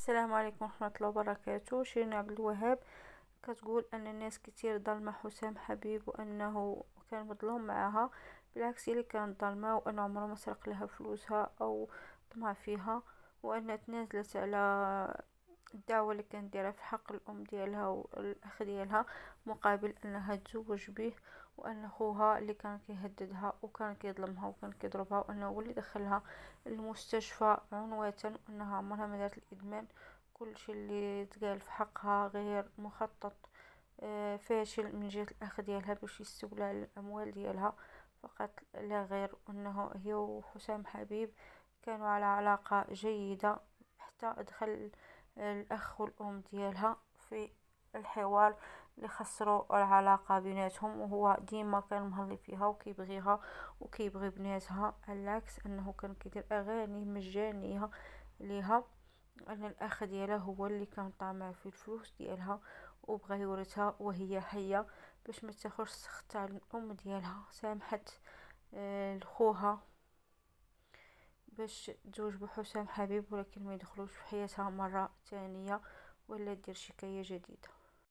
السلام عليكم ورحمة الله وبركاته. شيرين عبد الوهاب كتقول أن الناس كتير ظلمة حسام حبيب وأنه كان مظلوم معها. بالعكس، هي اللي كانت ظالمة، وأنه عمره ما سرق لها فلوسها أو طمع فيها، وأنها تنازلت على الدعوة اللي كانت دايرة في حق الأم ديالها والأخ ديالها مقابل أنها تزوج به، وأن خوها اللي كان كيهددها وكان كيظلمها وكان كيضربها، وأنه هو اللي دخلها المستشفى عنوة، وأنها عمرها ما دارت الإدمان. كل شي اللي تقال في حقها غير مخطط فاشل من جهة الأخ ديالها باش يستولى على الأموال ديالها فقط لا غير. أنه هي وحسام حبيب كانوا على علاقة جيدة حتى دخل الأخ والأم ديالها في الحوار اللي خسروا العلاقة بيناتهم، وهو ديما كان مهلي فيها وكيبغيها وكيبغي بناتها، على العكس أنه كان كيدير أغاني مجانية ليها. أن الأخ ديالها هو اللي كان طامع في الفلوس ديالها وبغى يورثها وهي حية باش ما تاخذش سخط على الأم ديالها. سامحت لخوها باش تزوج بحسام حبيب، ولكن ما يدخلوش في حياتها مرة تانية ولا دير شكاية جديدة.